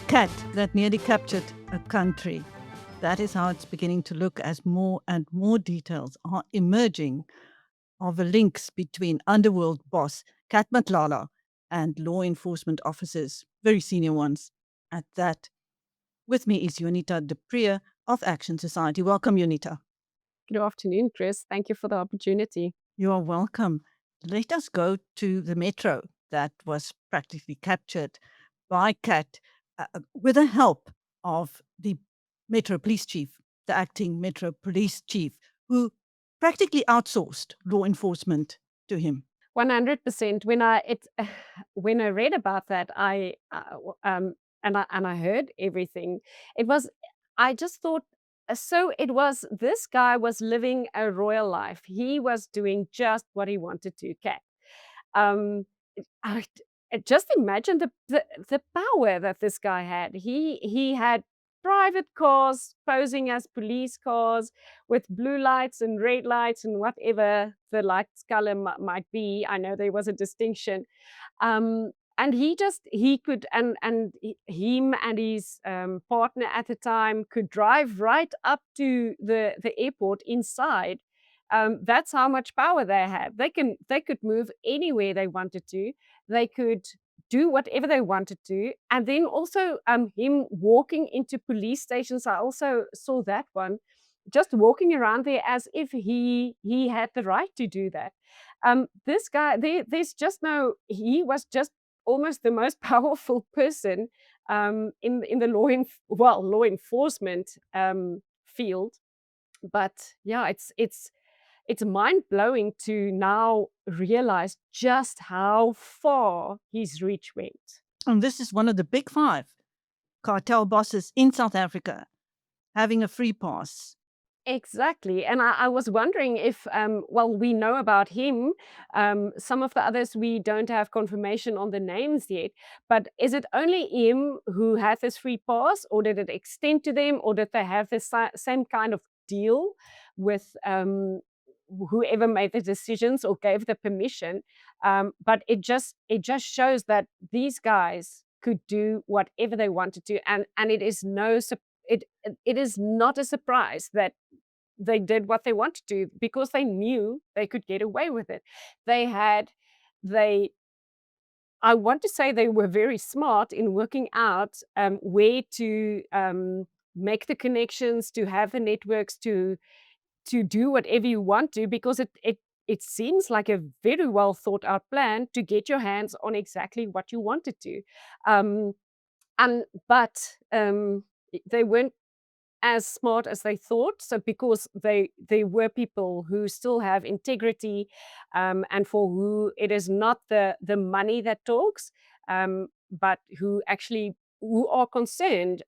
Cat that nearly captured a country. That is how it's beginning to look, as more and more details are emerging of the links between underworld boss Cat Matlala and law enforcement officers, very senior ones at that. With me is Juanita du Preez of Action Society. Welcome, Juanita. Good afternoon, Chris. Thank you for the opportunity. You are welcome. Let us go to the metro that was practically captured by Cat with the help of the Metro Police Chief, the acting Metro Police Chief, who practically outsourced law enforcement to him. 100%. When I read about that, and I heard everything. I just thought. So it was. This guy was living a royal life. He was doing just what he wanted to. Cat. Um, I, just imagine the power that this guy had. He had private cars posing as police cars with blue lights and red lights and whatever the lights color might be. I know there was a distinction. And he could, him and his partner at the time could drive right up to the airport inside. That's how much power they had. They could move anywhere they wanted to. They could do whatever they wanted to. And then also him walking into police stations. I also saw that one, just walking around there as if he had the right to do that. This guy, there's just no. He was just almost the most powerful person in the law enforcement field. But yeah, it's mind-blowing to now realize just how far his reach went. And this is one of the big five cartel bosses in South Africa having a free pass. Exactly. And I was wondering if, well, we know about him. Some of the others, we don't have confirmation on the names yet. But is it only him who had this free pass, or did it extend to them, or did they have the same kind of deal with whoever made the decisions or gave the permission? But it just shows that these guys could do whatever they wanted to, and it is it is not a surprise that they did what they wanted to, because they knew they could get away with it. They I want to say they were very smart in working out where to make the connections, to have the networks, to do whatever you want to, because it seems like a very well thought out plan to get your hands on exactly what you wanted to. Um, but they weren't as smart as they thought. So because they were people who still have integrity, and for who it is not the money that talks, but who are concerned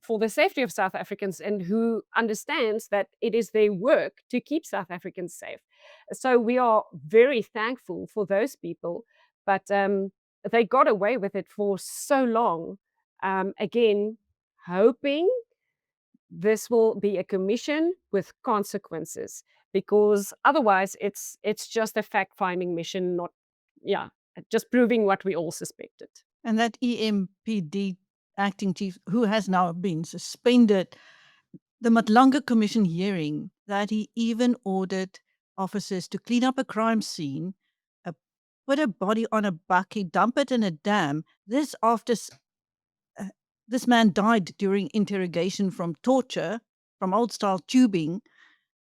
for the safety of South Africans, and who understands that it is their work to keep South Africans safe. So we are very thankful for those people, but they got away with it for so long. Again, hoping this will be a commission with consequences, because otherwise it's just a fact-finding mission, not just proving what we all suspected. And that EMPD acting chief, who has now been suspended, the Matlala Commission hearing that he even ordered officers to clean up a crime scene, put a body on a bucket, dump it in a dam. This after this man died during interrogation from torture, from old-style tubing,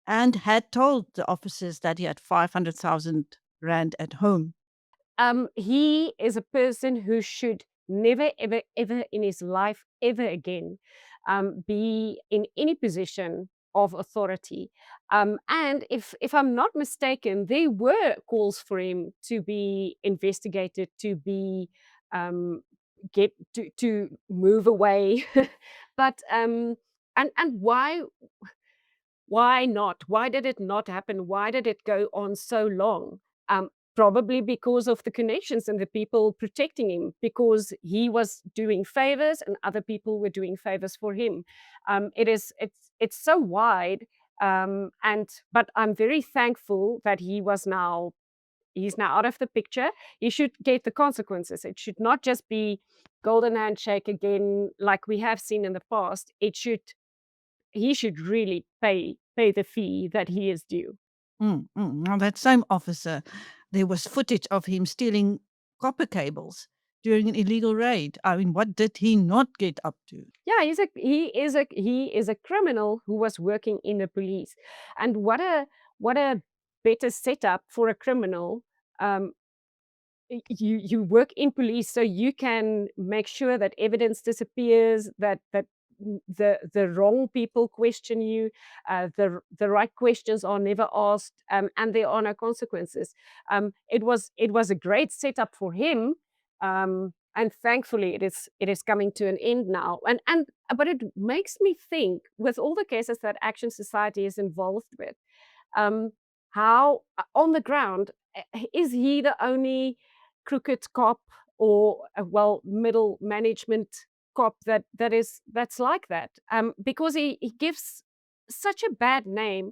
and had told the officers that he had 500,000 rand at home. He is a person who should never, ever, ever in his life, ever again, be in any position of authority. And if I'm not mistaken, there were calls for him to be investigated, to be get to move away. But and why not? Why did it not happen? Why did it go on so long? Probably because of the connections and the people protecting him, because he was doing favors and other people were doing favors for him. It's so wide But I'm very thankful that he's now out of the picture. He should get the consequences. It should not just be golden handshake again, like we have seen in the past. He should really pay the fee that he is due. Now, that same officer, there was footage of him stealing copper cables during an illegal raid. I mean, what did he not get up to? Yeah, he is a criminal who was working in the police, and what a better setup for a criminal. Um, you work in police so you can make sure that evidence disappears, that the wrong people question you, the right questions are never asked, and there are no consequences. It was a great setup for him, and thankfully it is coming to an end now. And but it makes me think, with all the cases that Action Society is involved with, um, how on the ground is he the only crooked cop, or well, middle management cop that's like that? Because he gives such a bad name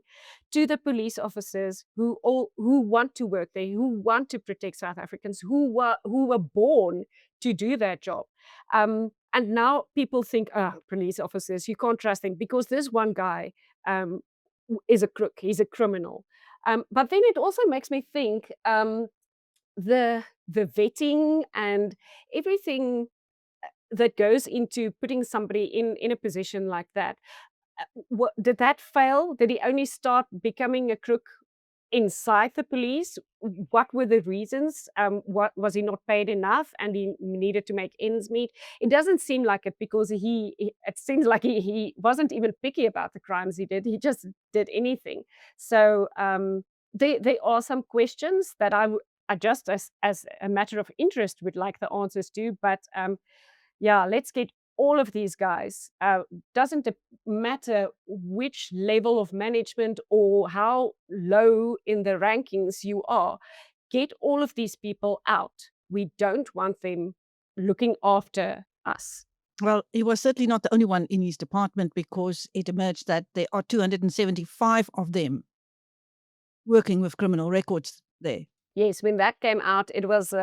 to the police officers who want to work there, who want to protect South Africans, who were born to do that job. And now people think, police officers, you can't trust them because this one guy um, is a crook, he's a criminal. But then it also makes me think, the vetting and everything that goes into putting somebody in a position like that. What, did that fail? Did he only start becoming a crook inside the police? What were the reasons? What was he not paid enough, and he needed to make ends meet? It doesn't seem like it, because it seems like he wasn't even picky about the crimes he did. He just did anything. So there are some questions that I just, as a matter of interest, would like the answers to. But yeah, let's get all of these guys. Doesn't it matter which level of management or how low in the rankings you are, get all of these people out. We don't want them looking after us. Well, he was certainly not the only one in his department, because it emerged that there are 275 of them working with criminal records there. Yes, when that came out, it was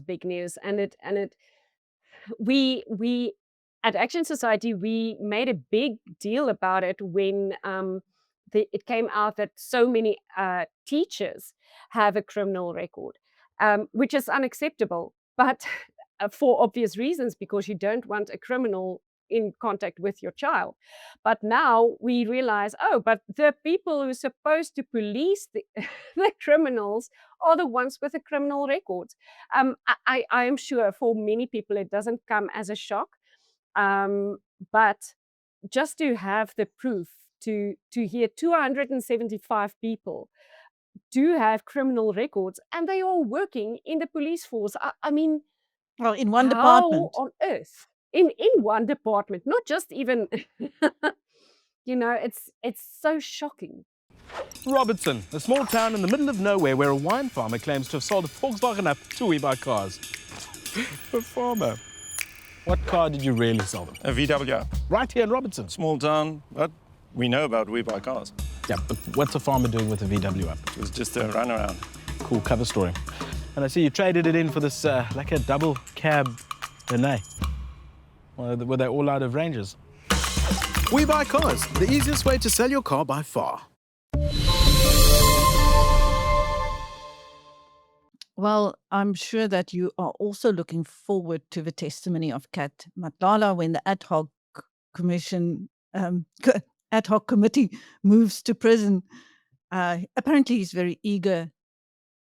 big news, and it we at Action Society, we made a big deal about it when it came out that so many teachers have a criminal record, which is unacceptable. But for obvious reasons, because you don't want a criminal in contact with your child. But now we realize, oh, but the people who are supposed to police the, the criminals are the ones with the criminal records. I am sure for many people it doesn't come as a shock, but just to have the proof, to hear 275 people do have criminal records and they are working in the police force. I mean, Well, in one how department. on earth? In one department, not just even, it's so shocking. Robertson, a small town in the middle of nowhere where a wine farmer claims to have sold a Volkswagen up to We Buy Cars. A farmer. What car did you really sell them? A VW. Right here in Robertson. Small town, but we know about We Buy Cars. Yeah, but what's a farmer doing with a VW up? It was just a runaround. Cool cover story. And I see you traded it in for this, like a double cab Denay. Were they all out of ranges? We Buy Cars, the easiest way to sell your car by far. Well, I'm sure that you are also looking forward to the testimony of Kat Matlala when the Ad Hoc Commission, Ad Hoc Committee moves to prison. Apparently, he's very eager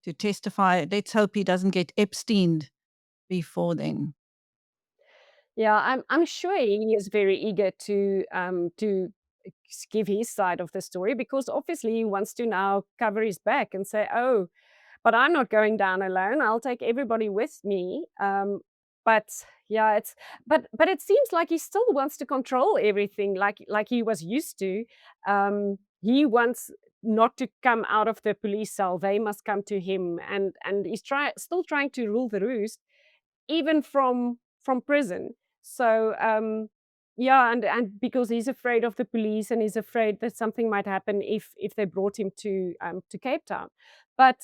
to testify. Let's hope he doesn't get Epsteined before then. Yeah, I'm sure he is very eager to give his side of the story, because obviously he wants to now cover his back and say, "Oh, but I'm not going down alone. I'll take everybody with me." But yeah, but it seems like he still wants to control everything, like he was used to. He wants not to come out of the police cell; they must come to him, and he's still trying to rule the roost, even from prison. So Yeah, and because he's afraid of the police and he's afraid that something might happen if they brought him to Cape Town. But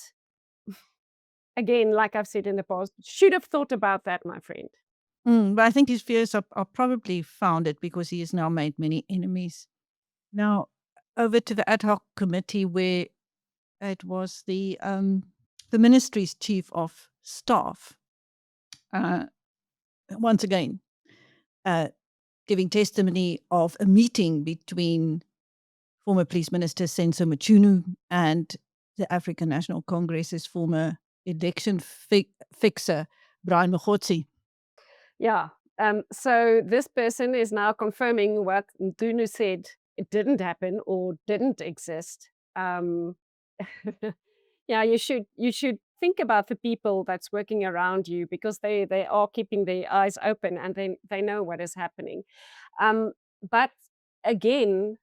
again, like I've said in the past, should have thought about that, my friend. But I think his fears are probably founded because he has now made many enemies. Now, over to the Ad Hoc Committee, where it was the ministry's chief of staff, once again, giving testimony of a meeting between former police minister Senzo Mchunu and the African National Congress's former election fixer, Brian Mogotsi. Yeah. So this person is now confirming what Mchunu said it didn't happen or didn't exist. Um, yeah, you should think about the people that's working around you, because they are keeping their eyes open and they know what is happening. But again,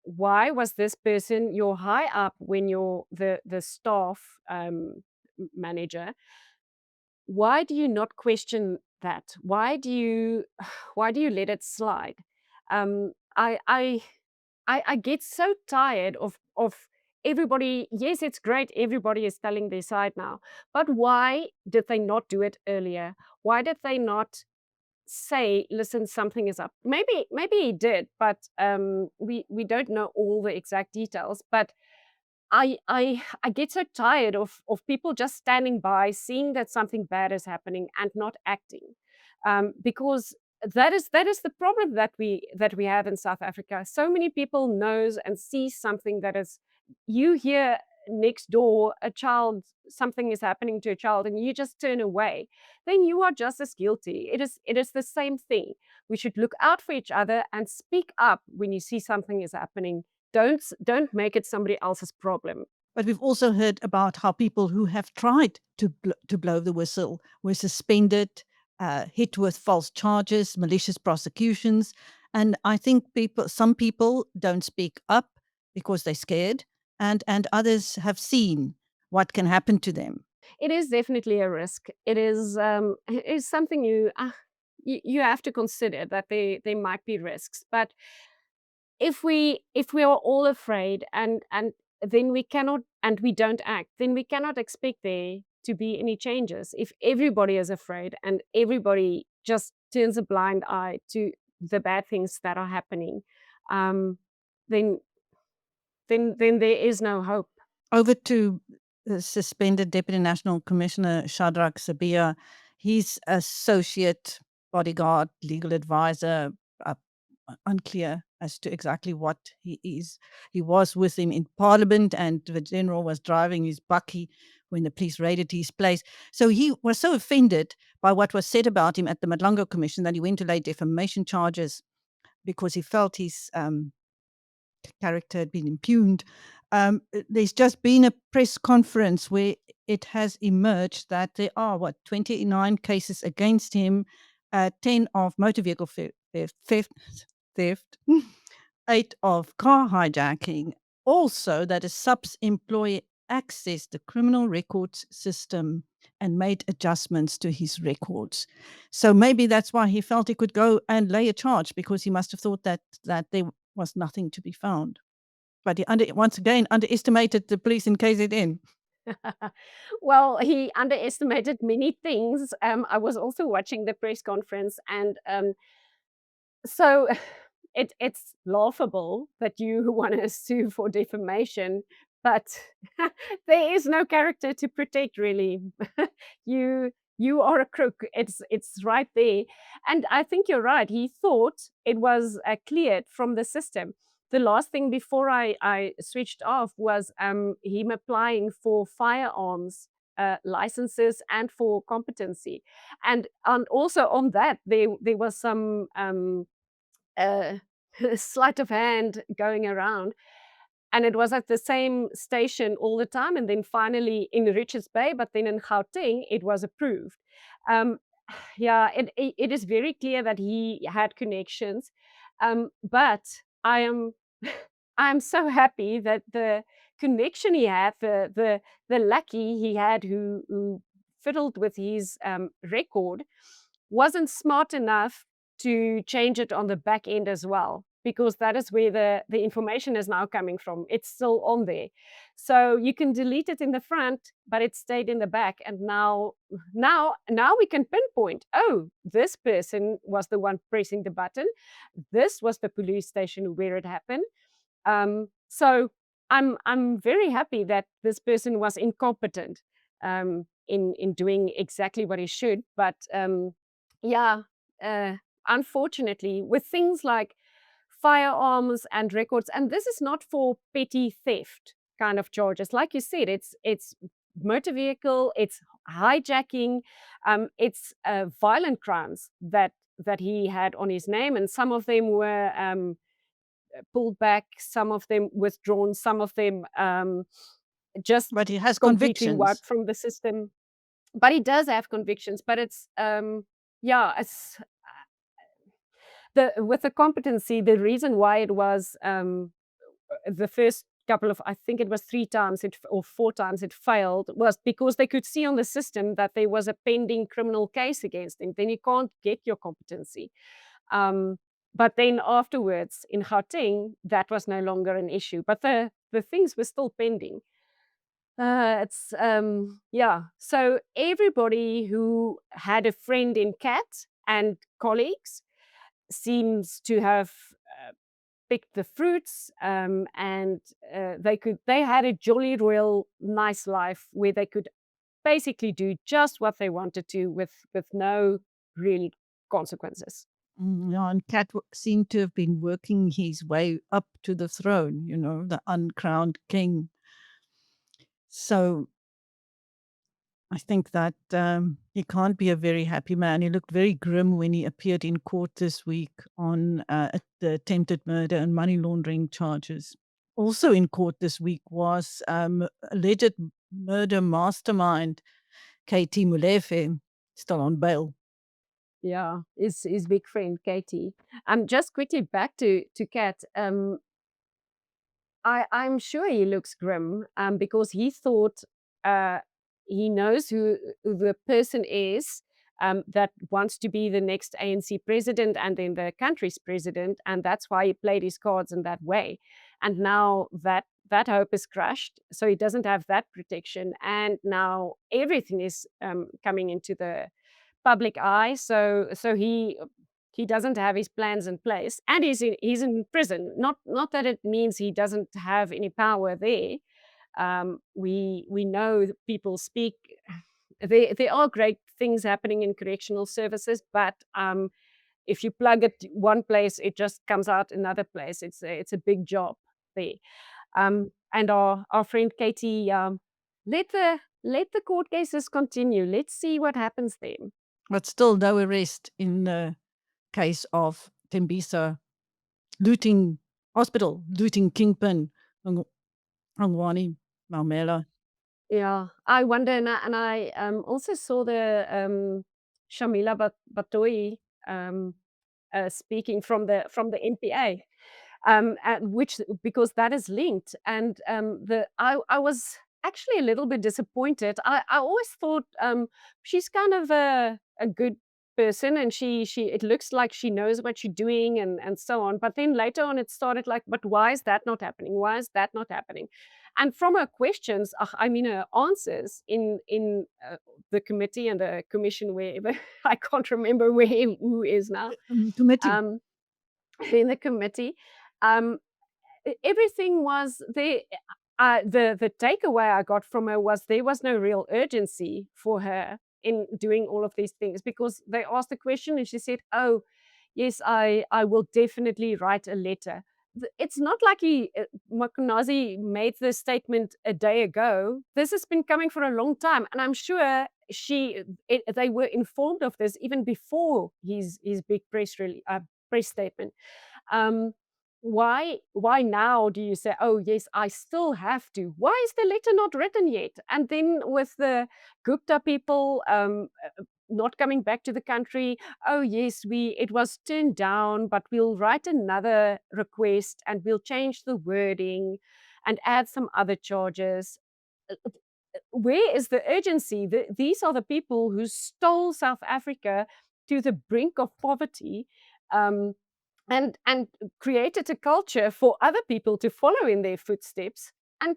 why was this person your high up when you're the staff manager? Why do you not question that? Why do you let it slide? Um, I I I get so tired of everybody. Yes, it's great. Everybody is telling their side now, but why did they not do it earlier? Why did they not say, "Listen, something is up"? Maybe he did, but we don't know all the exact details. But I get so tired of people just standing by, seeing that something bad is happening and not acting, because that is the problem that we have in South Africa. So many people knows and sees something that is, you hear next door a child, something is happening to a child, and you just turn away. Then you are just as guilty. It is the same thing. We should look out for each other and speak up when you see something is happening. Don't make it somebody else's problem. But we've also heard about how people who have tried to blow the whistle were suspended, hit with false charges, malicious prosecutions. And I think some people don't speak up because they're scared, and others have seen what can happen to them. It is definitely a risk. It is something you have to consider, that there might be risks. But if we are all afraid, and then we cannot, and we don't act, then we cannot expect there to be any changes. If everybody is afraid and everybody just turns a blind eye to the bad things that are happening, um, then then there is no hope. Over to the suspended Deputy National Commissioner Shadrack Sibiya, his associate bodyguard, legal advisor, uh, unclear as to exactly what he is. He was with him in Parliament, and the general was driving his bakkie when the police raided his place. So he was so offended by what was said about him at the Matlala Commission that he went to lay defamation charges because he felt his character had been impugned. There's just been a press conference where it has emerged that there are 29 cases against him, 10 of motor vehicle theft, 8 of car hijacking. Also, that a SAPS employee accessed the criminal records system and made adjustments to his records. So maybe that's why he felt he could go and lay a charge, because he must have thought that there was nothing to be found. But he once again underestimated the police in KZN. Well, he underestimated many things. I was also watching the press conference, and so it's laughable that you want to sue for defamation, but there is no character to protect, really. You are a crook. It's right there, and I think you're right. He thought it was cleared from the system. The last thing before I switched off was him applying for firearms licenses and for competency, and also on that there was some uh, sleight of hand going around. And it was at the same station all the time. And then finally in Richards Bay, but then in Gauteng, it was approved. Um, yeah, it is very clear that he had connections. But I am I'm so happy that the connection he had, the lucky he had, who fiddled with his record, wasn't smart enough to change it on the back end as well, because that is where the information is now coming from. It's still on there. So you can delete it in the front, but it stayed in the back. And now we can pinpoint, oh, this person was the one pressing the button. This was the police station where it happened. So I'm very happy that this person was incompetent in doing exactly what he should. But yeah, unfortunately, with things like firearms and records, and this is not for petty theft kind of charges. Like you said, it's motor vehicle, it's hijacking, it's violent crimes that he had on his name, and some of them were pulled back, some of them withdrawn, some of them just But he has completely convictions. wiped from the system. But he does have convictions. But it's it's with the competency. The reason why it was the first couple of, I think it was 3 times or 4 times it failed, was because they could see on the system that there was a pending criminal case against him. Then you can't get your competency. But then afterwards in Gauteng, that was no longer an issue. But the things were still pending. So everybody who had a friend in CAT and colleagues seems to have picked the fruits, and they had a jolly royal nice life where they could basically do just what they wanted to with no real consequences. Yeah, and Cat seemed to have been working his way up to the throne, the uncrowned king. So I think that he can't be a very happy man. He looked very grim when he appeared in court this week on the attempted murder and money laundering charges. Also in court this week was alleged murder mastermind KT Molefe, still on bail. Yeah, his big friend Katie. Just quickly back to Kat. I'm sure he looks grim because he thought he knows who the person is that wants to be the next ANC president and then the country's president, and that's why he played his cards in that way. And now that hope is crushed, so he doesn't have that protection, and now everything is coming into the public eye. So he doesn't have his plans in place, and he's in prison. Not that it means he doesn't have any power there. We know that people speak. There are great things happening in correctional services, but if you plug it one place, it just comes out another place. It's a big job there. And our friend Katie, let the court cases continue. Let's see what happens there. But still no arrest in the case of Tembisa looting hospital, looting kingpin, Angwani Maumela. Yeah, I wonder, and I also saw the Shamila Batohi speaking from the NPA, which because that is linked, and I was actually a little bit disappointed. I always thought she's kind of a good person, and she it looks like she knows what she's doing and so on. But then later on, it started like, but why is that not happening? Why is that not happening? And from her questions, her answers in the committee and the commission, wherever I can't remember who is now. Committee. In the committee, everything was there. The takeaway I got from her was there was no real urgency for her in doing all of these things, because they asked the question and she said, "Oh, yes, I will definitely write a letter." It's not like Makunazi made this statement a day ago. This has been coming for a long time, and I'm sure they were informed of this even before his big press statement. Why now do you say, oh yes, I still have to? Why is the letter not written yet? And then with the Gupta people not coming back to the country, oh yes, it was turned down, but we'll write another request and we'll change the wording and add some other charges. Where is the urgency? These are the people who stole South Africa to the brink of poverty, um, and created a culture for other people to follow in their footsteps. And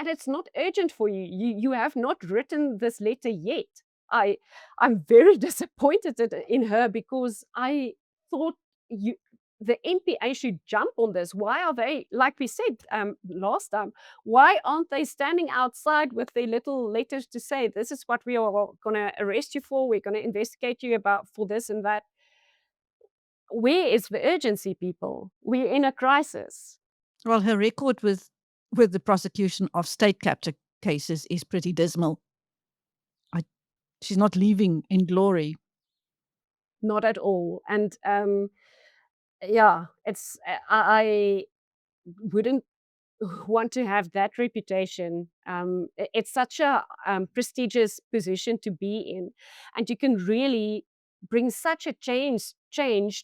it's not urgent for you. You have not written this letter yet. I'm very disappointed in her, because I thought the NPA should jump on this. Why are they, like we said last time, why aren't they standing outside with their little letters to say, this is what we are going to arrest you for, we're going to investigate you about for this and that? Where is the urgency, people? We're in a crisis. Well, her record with the prosecution of state capture cases is pretty dismal. She's not leaving in glory. Not at all. And yeah, it's I wouldn't want to have that reputation. It's such a prestigious position to be in, and you can really bring such a change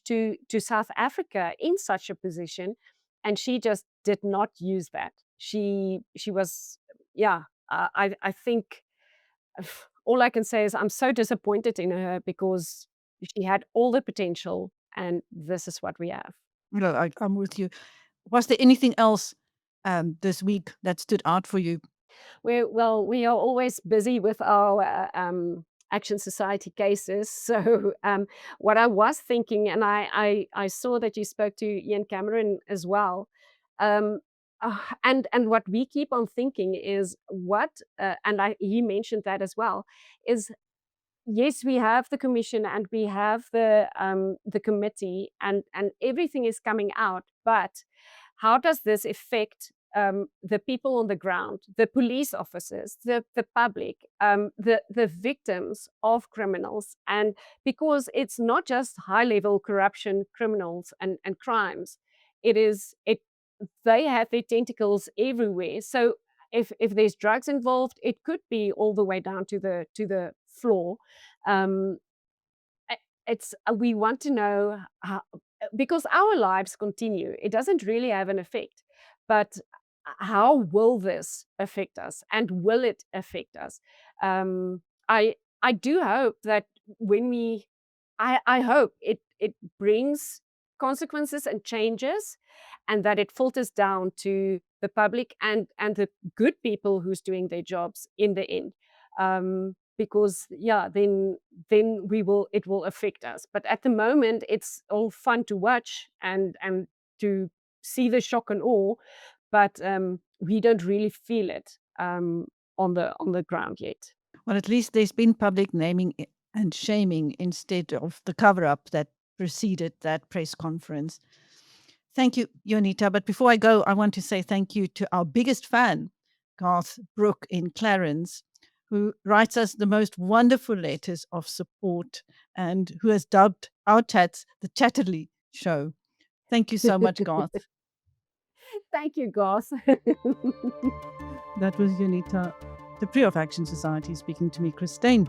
to South Africa in such a position. And she just did not use that. She was, yeah. I think all I can say is I'm so disappointed in her, because she had all the potential, and this is what we have. No, I'm with you. Was there anything else this week that stood out for you? Well, we are always busy with our Action Society cases. So what I was thinking, and I saw that you spoke to Ian Cameron as well, and what we keep on thinking is he mentioned that as well, is yes, we have the commission and we have the committee, and everything is coming out, but how does this affect the people on the ground, the police officers, the public, the victims of criminals? And because it's not just high level corruption criminals and crimes, they have their tentacles everywhere. So if there's drugs involved, it could be all the way down to the floor. Um, we want to know how, because our lives continue. It doesn't really have an effect, but how will this affect us, and will it affect us? I do hope that I hope it brings consequences and changes, and that it filters down to the public and the good people who's doing their jobs in the end. Because then it will affect us. But at the moment, it's all fun to watch and to see the shock and awe, but we don't really feel it on the ground yet. Well, at least there's been public naming and shaming instead of the cover-up that preceded that press conference. Thank you, Juanita. But before I go, I want to say thank you to our biggest fan, Garth Brooke in Clarence, who writes us the most wonderful letters of support and who has dubbed our chats the Chatterley Show. Thank you so much, Garth. Thank you, Garth. That was Juanita du Preez of Action Society speaking to me, Chris Steyn.